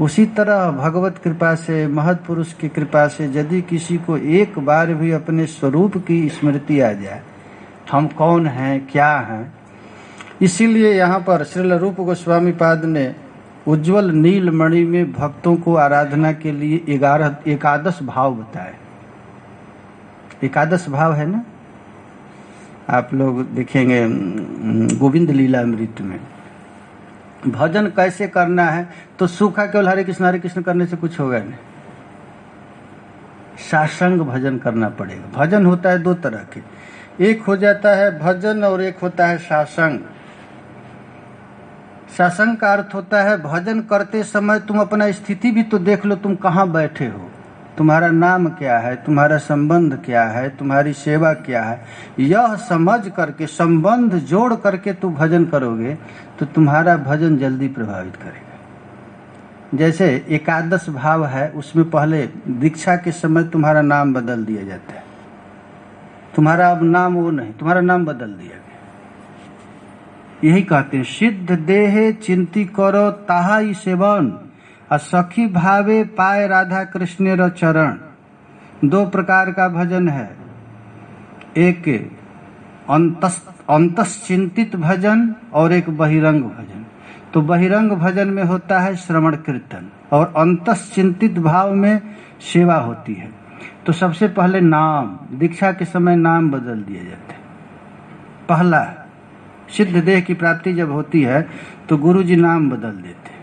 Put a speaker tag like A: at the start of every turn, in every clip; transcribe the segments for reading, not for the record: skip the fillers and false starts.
A: उसी तरह भगवत कृपा से, महत् पुरुष की कृपा से यदि किसी को एक बार भी अपने स्वरूप की स्मृति आ जाए, हम कौन हैं, क्या हैं, इसीलिए यहाँ पर श्रील रूप गोस्वामी पाद ने उज्ज्वल नीलमणि में भक्तों को आराधना के लिए 11 भाव बताए। 11 भाव है ना, आप लोग देखेंगे गोविंद लीलामृत में। भजन कैसे करना है, तो सूखा केवल हरे कृष्ण करने से कुछ होगा नहीं, सासंग भजन करना पड़ेगा। भजन होता है 2 तरह के, एक हो जाता है भजन और एक होता है सासंग। सासंग का अर्थ होता है भजन करते समय तुम अपना स्थिति भी तो देख लो, तुम कहाँ बैठे हो, तुम्हारा नाम क्या है, तुम्हारा संबंध क्या है, तुम्हारी सेवा क्या है, यह समझ करके संबंध जोड़ करके तुम भजन करोगे तो तुम्हारा भजन जल्दी प्रभावित करेगा। जैसे 11 भाव है, उसमें पहले दीक्षा के समय तुम्हारा नाम बदल दिया जाता है, तुम्हारा अब नाम वो नहीं, तुम्हारा नाम बदल दिया गया। यही कहते हैं सिद्ध देहे चिंती करो ताहाई सेवन, सखी भावे पाए राधा कृष्ण र चरण। 2 प्रकार का भजन है, एक अंतस चिंतित भजन और एक बहिरंग भजन। तो बहिरंग भजन में होता है श्रवण कीर्तन और अंतस चिंतित भाव में सेवा होती है। तो सबसे पहले नाम, दीक्षा के समय नाम बदल दिया जाता है। पहला सिद्ध देह की प्राप्ति जब होती है तो गुरु जी नाम बदल देते हैं,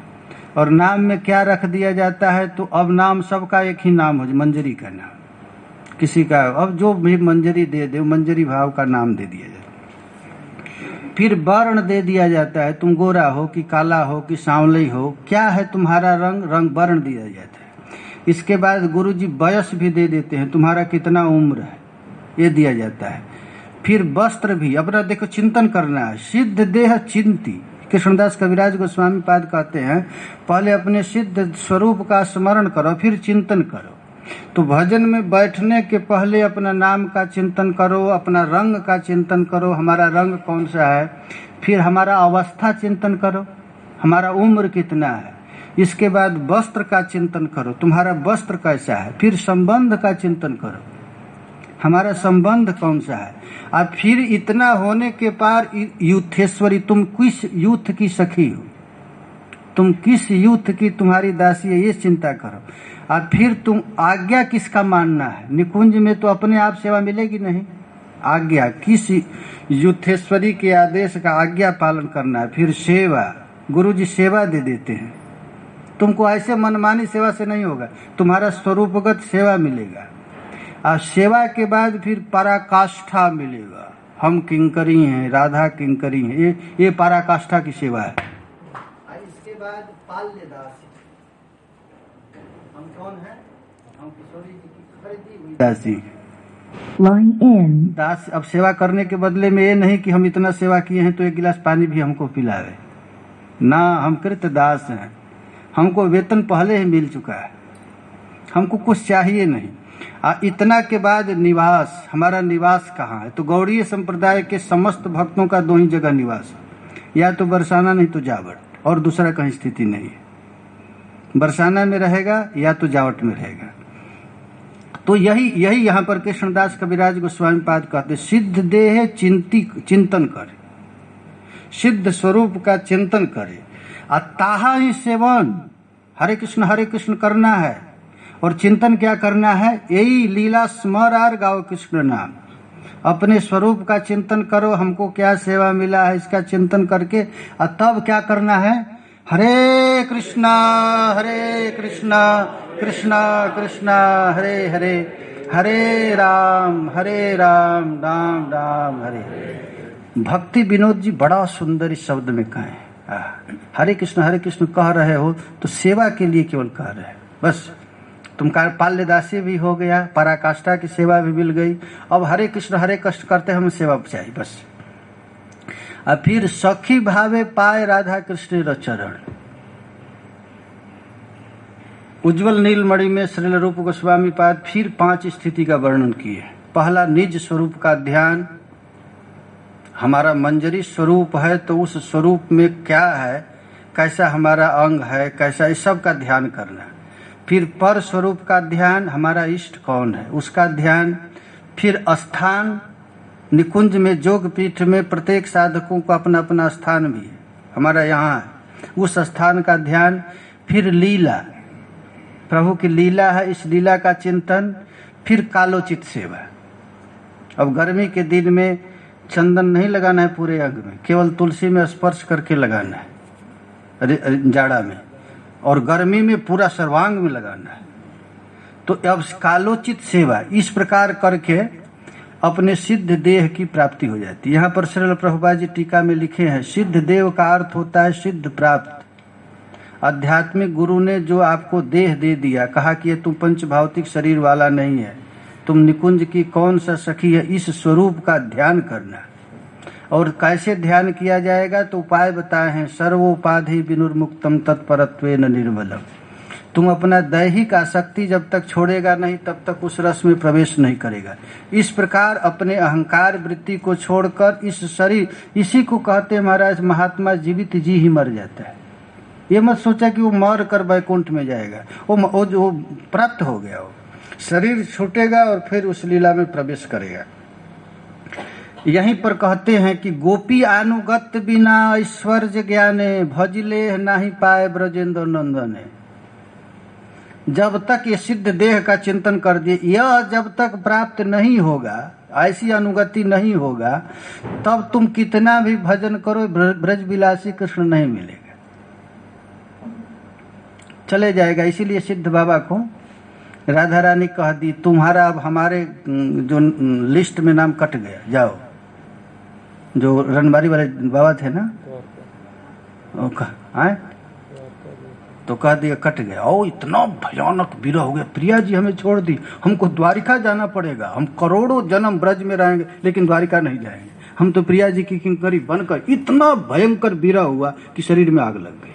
A: और नाम में क्या रख दिया जाता है, तो अब नाम सबका एक ही नाम हो, मंजरी का नाम, किसी का अब जो भी मंजरी दे दे मंजरी भाव का नाम दे दिया जाता है। फिर वर्ण दे दिया जाता है, तुम गोरा हो कि काला हो कि सांवली हो, क्या है तुम्हारा रंग, रंग वर्ण दिया जाता है। इसके बाद गुरु जी वयस भी दे देते हैं, तुम्हारा कितना उम्र है ये दिया जाता है। फिर वस्त्र भी, अपना देखो चिंतन करना है, सिद्ध देह चिंती। कृष्णदास कविराज गोस्वामी पाद कहते हैं पहले अपने सिद्ध स्वरूप का स्मरण करो फिर चिंतन करो। तो भजन में बैठने के पहले अपना नाम का चिंतन करो, अपना रंग का चिंतन करो, हमारा रंग कौन सा है। फिर हमारा अवस्था चिंतन करो, हमारा उम्र कितना है। इसके बाद वस्त्र का चिंतन करो, तुम्हारा वस्त्र कैसा है। फिर संबंध का चिंतन करो, हमारा संबंध कौन सा है। और फिर इतना होने के पार यूथेश्वरी, तुम किस यूथ की सखी हो, तुम किस यूथ की तुम्हारी दासी है, ये चिंता करो। और फिर तुम आज्ञा किसका मानना है। निकुंज में तो अपने आप सेवा मिलेगी नहीं, आज्ञा किस यूथेश्वरी के आदेश का आज्ञा पालन करना है। फिर सेवा, गुरु जी सेवा दे देते हैं, तुमको ऐसे मनमानी सेवा से नहीं होगा, तुम्हारा स्वरूपगत सेवा मिलेगा। और सेवा के बाद फिर पराकाष्ठा मिलेगा, हम किंकरी हैं, राधा किंकरी हैं, ये पराकाष्ठा की सेवा है। इसके बाद पाल्यदास, हम कौन हैं, हम किशोरी जी की खरीदी हुई दासी दास। अब सेवा करने के बदले में ये नहीं कि हम इतना सेवा किए हैं तो 1 गिलास पानी भी हमको पिलावे ना, हम कृत दास हैं, हमको वेतन पहले ही मिल चुका है, हमको कुछ चाहिए नहीं। इतना के बाद निवास, हमारा निवास कहाँ है। तो गौड़ीय संप्रदाय के समस्त भक्तों का 2 ही जगह निवास है, या तो बरसाना नहीं तो जावट, और दूसरा कहीं स्थिति नहीं है। बरसाना में रहेगा या तो जावट में रहेगा। तो यही यहाँ पर कृष्णदास कविराज गोस्वामी पाद कहते सिद्ध देह चिंतन करे, सिद्ध स्वरूप का चिंतन करे। ताहा ही सेवन, हरे कृष्ण करना है। और चिंतन क्या करना है, यही लीला स्मरार गाओ कृष्ण नाम। अपने स्वरूप का चिंतन करो, हमको क्या सेवा मिला है इसका चिंतन करके, और तब क्या करना है, हरे कृष्णा कृष्णा कृष्णा हरे हरे, हरे राम राम राम हरे। भक्ति विनोद जी बड़ा सुंदर इस शब्द में कहे, हरे कृष्ण कह रहे हो तो सेवा के लिए केवल कह रहे हैं बस। तुम पाल्यदासी भी हो गया, पराकाष्ठा की सेवा भी मिल गई, अब हरे कृष्ण करते हम सेवा चाहिए बस। और फिर सखी भावे पाए राधा कृष्ण र चरण। उज्ज्वल नीलमणि में श्रील रूप गोस्वामी पाद फिर 5 स्थिति का वर्णन किए। पहला निज स्वरूप का ध्यान, हमारा मंजरी स्वरूप है तो उस स्वरूप में क्या है कैसा हमारा अंग है, कैसा, इस सब का ध्यान करना। फिर पर स्वरूप का ध्यान, हमारा इष्ट कौन है उसका ध्यान। फिर स्थान, निकुंज में जोग पीठ में प्रत्येक साधकों को अपना अपना स्थान भी है, हमारा यहाँ है, उस स्थान का ध्यान। फिर लीला, प्रभु की लीला है, इस लीला का चिंतन। फिर कालोचित सेवा। अब गर्मी के दिन में चंदन नहीं लगाना है पूरे अंग में, केवल तुलसी में स्पर्श करके लगाना है जाड़ा में, और गर्मी में पूरा सर्वांग में लगाना है। तो अब कालोचित सेवा इस प्रकार करके अपने सिद्ध देह की प्राप्ति हो जाती है। यहाँ पर श्रील प्रभुपाद जी टीका में लिखे हैं, सिद्ध देव का अर्थ होता है सिद्ध प्राप्त। आध्यात्मिक गुरु ने जो आपको देह दे दिया, कहा कि ये तुम पंच भौतिक शरीर वाला नहीं है, तुम निकुंज की कौन सा सखी है, इस स्वरूप का ध्यान करना। और कैसे ध्यान किया जाएगा, तो उपाय बताए हैं। सर्वोपाधि विनुर्मुक्तम तत्परत्वेन निर्मलम। तुम अपना दैहिक आसक्ति जब तक छोड़ेगा नहीं, तब तक उस रस में प्रवेश नहीं करेगा। इस प्रकार अपने अहंकार वृत्ति को छोड़कर इस शरीर, इसी को कहते हैं महाराज महात्मा जीवित जी ही मर जाता है। ये मत सोचा कि वो मर कर वैकुंठ में जाएगा, वो जो प्राप्त हो गया, वो शरीर छूटेगा और फिर उस लीला में प्रवेश करेगा। यहीं पर कहते हैं कि गोपी अनुगत बिना ऐश्वर्य ज्ञाने, भजले नहीं पाए ब्रजेंद्र नंदने। जब तक ये सिद्ध देह का चिंतन कर दिए, यह जब तक प्राप्त नहीं होगा, ऐसी अनुगति नहीं होगा, तब तुम कितना भी भजन करो, ब्रजविलासी कृष्ण नहीं मिलेगा, चले जाएगा। इसीलिए सिद्ध बाबा को राधा रानी कह दी, तुम्हारा अब हमारे जो लिस्ट में नाम कट गया, जाओ। जो रनबारी वाले बाबा थे ना, तो कह दिया कट गया। ओ इतना भयानक विरह हो गया, प्रिया जी हमें छोड़ दी, हमको द्वारिका जाना पड़ेगा, हम करोड़ों जन्म ब्रज में रहेंगे लेकिन द्वारिका नहीं जाएंगे, हम तो प्रिया जी की किंकरी बनकर। इतना भयंकर विरह हुआ कि शरीर में आग लग गई।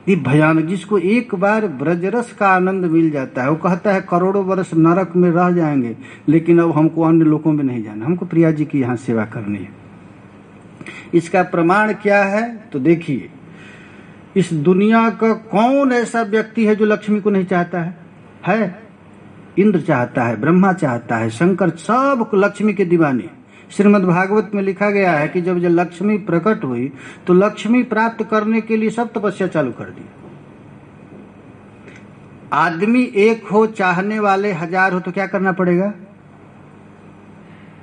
A: ये भयानक, जिसको एक बार ब्रजरस का आनंद मिल जाता है, वो कहता है करोड़ों वर्ष नरक में रह जाएंगे लेकिन अब हमको अन्य लोकों में नहीं जाना, हमको प्रिया जी की यहाँ सेवा करनी है। इसका प्रमाण क्या है, तो देखिए, इस दुनिया का कौन ऐसा व्यक्ति है जो लक्ष्मी को नहीं चाहता है? इंद्र चाहता है, ब्रह्मा चाहता है, शंकर, सब लक्ष्मी के दीवाने। श्रीमद् भागवत में लिखा गया है कि जब लक्ष्मी प्रकट हुई तो लक्ष्मी प्राप्त करने के लिए सब तपस्या चालू कर दी। आदमी एक हो, चाहने वाले हजार हो, तो क्या करना पड़ेगा?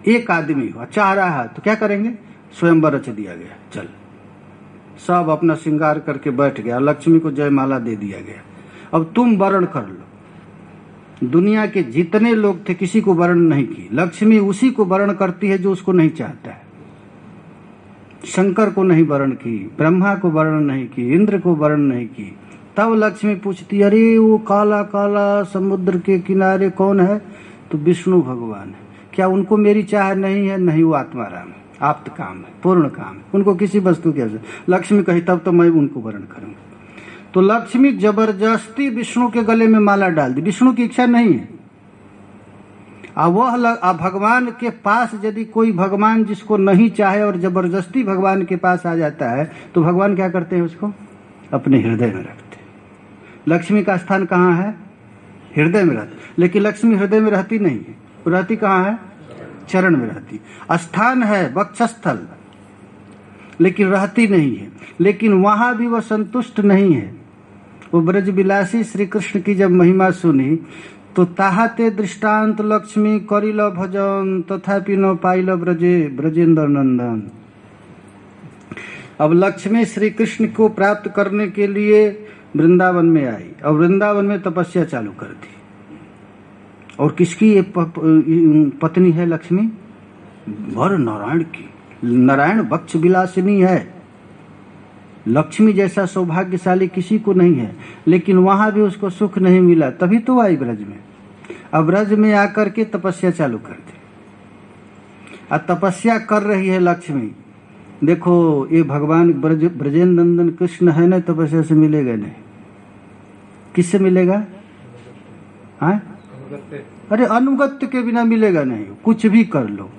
A: एक आदमी हो, चाह रहा है, तो क्या करेंगे? स्वयंवर रच दिया गया, चल सब अपना श्रृंगार करके बैठ गया, लक्ष्मी को जयमाला दे दिया गया। अब तुम वर्ण कर लो। दुनिया के जितने लोग थे किसी को वर्ण नहीं की, लक्ष्मी उसी को वर्ण करती है जो उसको नहीं चाहता है। शंकर को नहीं वर्ण की, ब्रह्मा को वर्ण नहीं की, इंद्र को वर्ण नहीं की। तब लक्ष्मी पूछती, अरे वो काला काला समुद्र के किनारे कौन है? तो विष्णु भगवान है। क्या उनको मेरी चाह नहीं है? नहीं, वो आत्माराम है, आप्त काम है, पूर्ण काम है, उनको किसी वस्तु की आवश्यकता। लक्ष्मी कही तब तो मैं उनको वर्ण करूंगा। तो लक्ष्मी जबरदस्ती विष्णु के गले में माला डाल दी, विष्णु की इच्छा नहीं है। अब भगवान के पास यदि कोई भगवान जिसको नहीं चाहे और जबरदस्ती भगवान के पास आ जाता है, तो भगवान क्या करते हैं? उसको अपने हृदय में रखते हैं। लक्ष्मी का स्थान कहाँ है? हृदय में रहती। लेकिन लक्ष्मी हृदय में रहती नहीं है, वो रहती कहाँ है? चरण में रहती। स्थान है वक्षस्थल, लेकिन रहती नहीं है। लेकिन वहां भी वह संतुष्ट नहीं है। वो ब्रजविलासी श्री कृष्ण की जब महिमा सुनी तो ताहाते दृष्टांत लक्ष्मी करिल भजन तथापि न पाइल ब्रजेंद्र नंदन। अब लक्ष्मी श्री कृष्ण को प्राप्त करने के लिए वृंदावन में आई और वृंदावन में तपस्या चालू कर दी। और किसकी ये पत्नी है लक्ष्मी? वर नारायण की। नारायण वक्ष विलासिनी है। लक्ष्मी जैसा सौभाग्यशाली किसी को नहीं है, लेकिन वहां भी उसको सुख नहीं मिला, तभी तो आई ब्रज में। अब ब्रज में आकर के तपस्या चालू कर दी। अब तपस्या कर रही है लक्ष्मी। देखो ये भगवान ब्रजेंद्र नंदन कृष्ण है ना, तपस्या से मिलेगा नहीं। किससे मिलेगा? हाँ, अरे अनुगत्य के बिना मिलेगा नहीं। कुछ भी कर लो,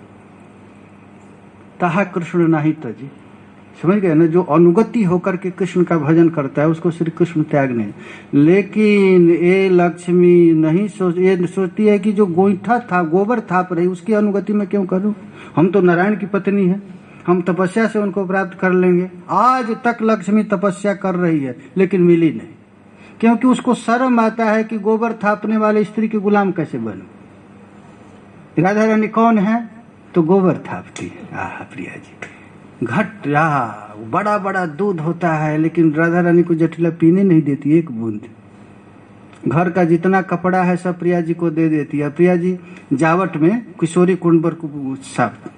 A: ताहा कृष्ण नहीं तजी। समझ गए ना, जो अनुगति होकर के कृष्ण का भजन करता है उसको श्री कृष्ण त्याग नहीं। लेकिन ये लक्ष्मी नहीं ये सोचती है कि जो गोईठा था, गोबर थाप रही, उसकी अनुगति में क्यों करूं, हम तो नारायण की पत्नी है, हम तपस्या से उनको प्राप्त कर लेंगे। आज तक लक्ष्मी तपस्या कर रही है लेकिन मिली नहीं, क्योंकि उसको शर्म आता है कि गोबर थापने वाले स्त्री के गुलाम कैसे बनूं। राधा रानी कौन है, तो गोबर थापती है। आह प्रिया जी, घट रहा बड़ा बड़ा दूध होता है लेकिन राधा रानी को जटिला पीने नहीं देती एक बूंद। घर का जितना कपड़ा है सब प्रिया जी को दे देती है। प्रिया जी जावट में किशोरी कुंड पर साफ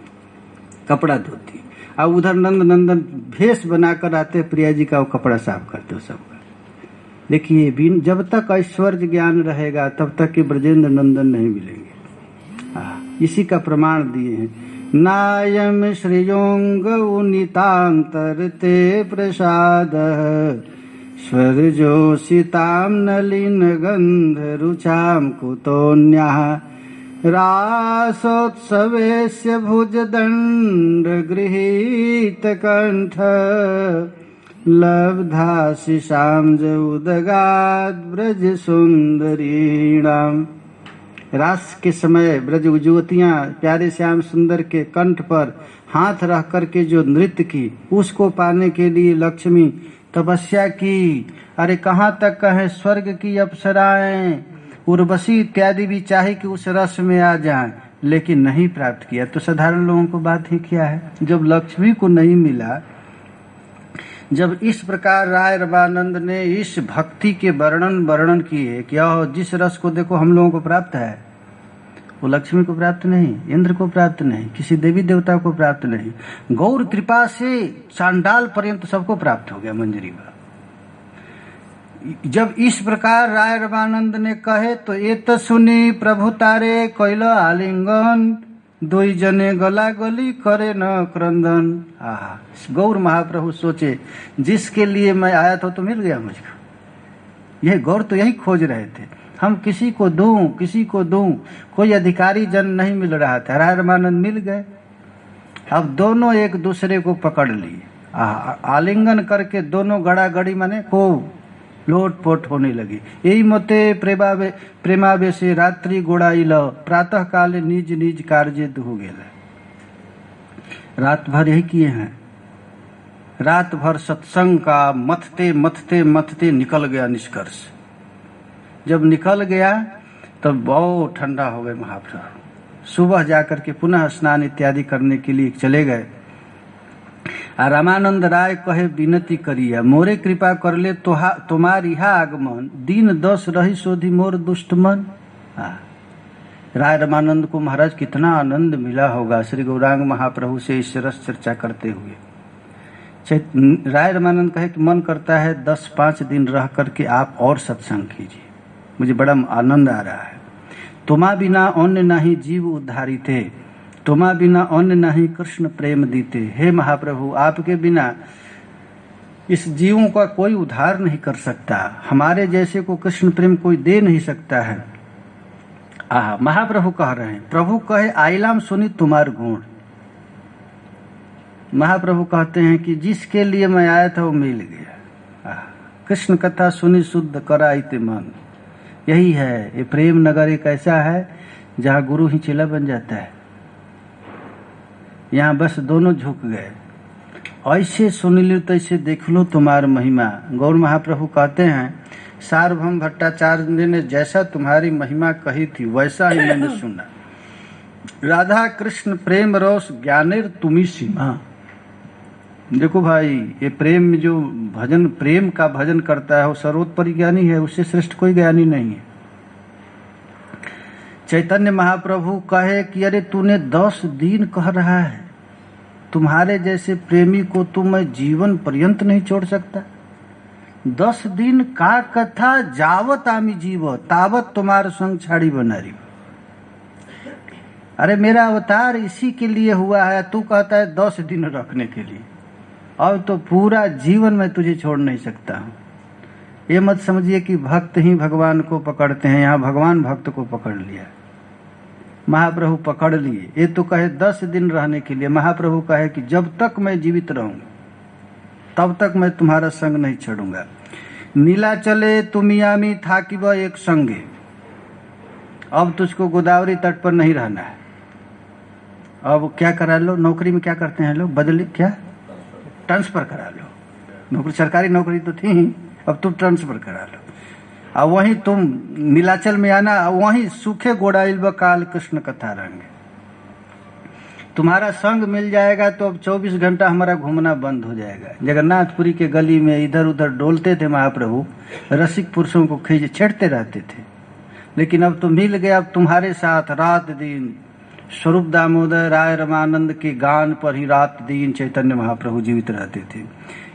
A: कपड़ा धोती, और उधर नंद नंदन भेष बनाकर आते प्रिया जी का वो कपड़ा साफ करते सबका। देखिए, जब तक ऐश्वर्य ज्ञान रहेगा तब तक के ब्रजेंद्र नंदन नहीं मिलेंगे। इसी का प्रमाण दिए हैं। नायम श्रेयोंग उनितांतर ते प्रसाद स्वर्जोषितां नलिन गंध रुचाम कुतोन्या रासोत्सवेस्य भुजदंड गृहीत कंठ लब्धा शिशाम उदगाद ब्रज सुंदरीणाम। रास के समय ब्रज युवतियां प्यारे श्याम सुंदर के कंठ पर हाथ रख करके जो नृत्य की, उसको पाने के लिए लक्ष्मी तपस्या की। अरे कहाँ तक कहे, स्वर्ग की अप्सराएं उर्वशी इत्यादि भी चाहे कि उस रस में आ जाएं, लेकिन नहीं प्राप्त किया। तो साधारण लोगों को बात ही क्या है, जब लक्ष्मी को नहीं मिला, जब इस प्रकार राय रवानंद ने इस भक्ति के वर्णन किए, क्या जिस रस को देखो हम लोगों को प्राप्त है वो लक्ष्मी को प्राप्त नहीं, इंद्र को प्राप्त नहीं, किसी देवी देवता को प्राप्त नहीं, गौर कृपा से चांडाल पर्यंत सबको प्राप्त हो गया मंजरी का। जब इस प्रकार राय रवानंद ने कहे तो ये तो सुनी प्रभु तारे कैल आलिंगन दुई जने गला गली करे न क्रंदन। आहा, गौर महाप्रभु सोचे जिसके लिए मैं आया था तो मिल गया मुझको। यह गौर तो यही खोज रहे थे, हम किसी को दूं, कोई अधिकारी जन नहीं मिल रहा था। राय रमानंद मिल गए। अब दोनों एक दूसरे को पकड़ लिए, आलिंगन करके दोनों गड़ा गड़ी माने को लोट पोट होने लगी। यही मते प्रेमावेशे रात्रि गोड़ाइल प्रातः काले निज निज कार्य हो गया। रात भर यही किए हैं, रात भर सत्संग का मथते मथते मथते निकल गया निष्कर्ष। जब निकल गया तब बहुत ठंडा हो गए महाप्रभु। सुबह जाकर के पुनः स्नान इत्यादि करने के लिए चले गए। रामानंद राय कहे विनती करिया मोरे कृपा कर ले तुम्हारी आगमन दिन 10 रही सोधी मोर दुष्ट मन। राय रामानंद को महाराज कितना आनंद मिला होगा श्री गौरांग महाप्रभु से इस रस चर्चा करते हुए। राय रामानंद कहे कि मन करता है 10-5 दिन रह करके आप और सत्संग कीजिए, मुझे बड़ा आनंद आ रहा है। तुम्हा बिना अन्य नहीं जीव उद्धारी थे, तुम्हा बिना अन्य नहीं कृष्ण प्रेम दीते। हे महाप्रभु, आपके बिना इस जीवों का कोई उद्धार नहीं कर सकता, हमारे जैसे को कृष्ण प्रेम कोई दे नहीं सकता है। महाप्रभु कह रहे हैं, प्रभु कहे आइलाम सुनी तुम्हार गुण। महाप्रभु कहते हैं कि जिसके लिए मैं आया था वो मिल गया। कृष्ण कथा सुनी शुद्ध कराइते मन। यही है, ये प्रेम नगर एक ऐसा है जहाँ गुरु ही चेला बन जाता है। यहाँ बस दोनों झुक गए, ऐसे सुन लो तैसे देख लो तुम्हार महिमा। गौर महाप्रभु कहते हैं सार्वभौम भट्टाचार्य ने जैसा तुम्हारी महिमा कही थी वैसा ही मैंने सुना। राधा कृष्ण प्रेम रस ज्ञानेर तुमी सीमा। देखो भाई, ये प्रेम में जो भजन प्रेम का भजन करता है वो सर्वोत्परि ज्ञानी है, उससे श्रेष्ठ कोई ज्ञानी नहीं है। चैतन्य महाप्रभु कहे कि अरे तूने 10 दिन कह रहा है, तुम्हारे जैसे प्रेमी को तो मैं जीवन पर्यंत नहीं छोड़ सकता। 10 दिन का कथा जावत आमी जीव तावत तुम्हारे संग छाड़ी बनारी। अरे मेरा अवतार इसी के लिए हुआ है, तू कहता है 10 दिन रखने के लिए, अब तो पूरा जीवन मैं तुझे छोड़ नहीं सकता हूँ। ये मत समझिए कि भक्त ही भगवान को पकड़ते हैं, यहाँ भगवान भक्त को पकड़ लिया। महाप्रभु पकड़ लिए। ये तो कहे 10 दिन रहने के लिए, महाप्रभु कहे कि जब तक मैं जीवित रहूंगा तब तक मैं तुम्हारा संग नहीं छोड़ूंगा। नीलाचले तुमियामी था कि वह एक संगे, अब तुझको गोदावरी तट पर नहीं रहना है। अब क्या करा लो, नौकरी में क्या करते हैं लोग, बदली क्या, ट्रांसफर करा लो। नौकरी, सरकारी नौकरी तो थी ही, अब तुम ट्रांसफर करा लो। अब वहीं तुम नीलाचल में आना, वहीं सूखे गोड़ाइल व काल कृष्ण कथा रंग, तुम्हारा संग मिल जाएगा तो अब 24 घंटा हमारा घूमना बंद हो जाएगा। जगन्नाथपुरी के गली में इधर उधर डोलते थे महाप्रभु, रसिक पुरुषों को खींच छेड़ते रहते थे, लेकिन अब तो मिल गया। अब तुम्हारे साथ रात दिन स्वरूप दामोदर राय रमानंद के गान पर ही रात दिन चैतन्य महाप्रभु जीवित रहते थे।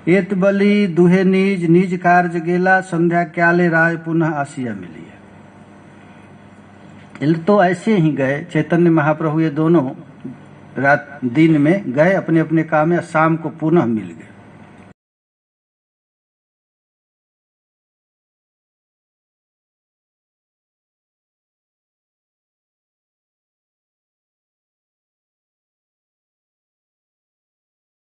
A: एत बलि दुहे निज निज कार्य गेला, संध्या क्याले राय पुनः आसिया मिली। तो ऐसे ही गए चैतन्य महाप्रभु, ये दोनों रात दिन में गए अपने अपने काम में, शाम को पुनः मिल गए।